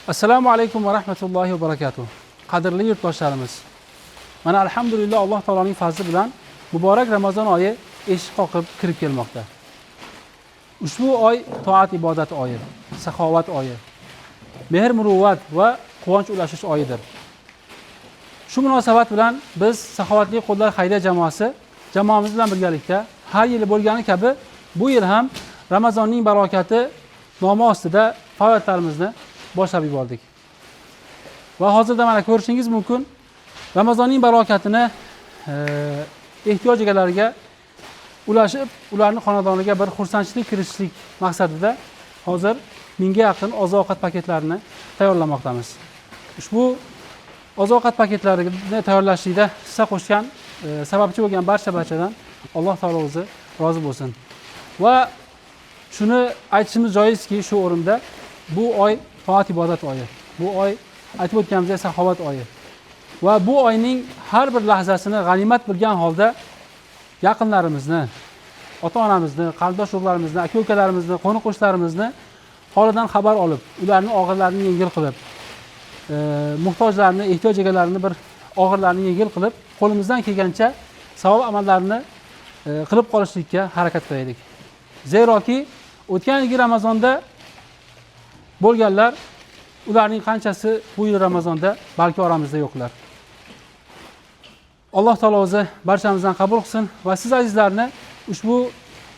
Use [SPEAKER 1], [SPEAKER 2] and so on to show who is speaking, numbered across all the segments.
[SPEAKER 1] Assalomu alaykum va rahmatullohi va barakatuh. Qadrli yurtdoshlarimiz. Mana alhamdulillah Alloh taoloning fazli bilan muborak Ramazon oyi eshik qoqib kirib kelmoqda. Ushbu oy toat ibodat oyi, saxovat oyi, mehr muruvvat va quvonch ulashish oyidir. Shu munosabat bilan biz Saxovatli qo'llar xayriya jamoamiz bilan birgalikda har yili bo'lgani kabi bu yil ham Ramazonning barokati nomi ostida faoliyatlarimizni boshlab yubordik. Va hozirda mana ko'rishingiz mumkin, Ramazonning barokatini ehtiyoj egalariga ulashib, ularning xonadoniga bir xursandchilik kirishlik maqsadida hozir 1000 ga yaqin oziq-ovqat paketlarini tayyorlamoqdamiz. Ushbu oziq-ovqat paketlarini tayyorlashlikda hissa qo'shgan, sababchi bo'lgan barchadan Alloh taolo o'zi rozi bo'lsin. Va shuni aytishimiz joizki, shu o'rinda bu oy toat ibodat oyi. Bu oy aytib o'tganimizdek saxovat oyi. Va bu oyning har bir lahzasini g'animat bilgan holda yaqinlarimizni, ota-onamizni, qarindosh urug'larimizni, aka-ukalarimizni, qo'ni-qo'shnilarimizni holidan xabar olib, ularning og'irlarini yengil qilib, muhtojlarni, ehtiyoj egalarini bir og'irlarini yengil qilib, qo'limizdan kelgancha savob amallarni qilib qolishlikka harakat qilaylik. Zeroki o'tgan yil Ramazonda bo'lganlar, ularning qanchasi bu yil Ramazonda balki oramizda yo'qlar. Alloh taolo o'zi barchamizdan qabul qilsin va siz azizlarni ushbu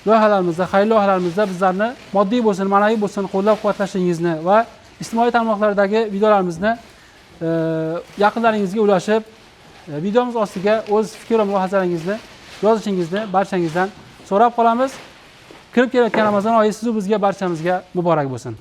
[SPEAKER 1] loyihalarimizda, xayr loyihalarimizda bizlarni moddiy bo'lsin, ma'naviy bo'lsin qo'llab-quvvatlashingizni va ijtimoiy tarmoqlardagi videolarimizni yaqinlaringizga ulashib, videomiz ostiga o'z fikr va mulohazalaringizni yozishingizni barchangizdan so'rab qolamiz. Kirib kelayotgan Ramazon oyi siz va bizga barchamizga muborak bo'lsin.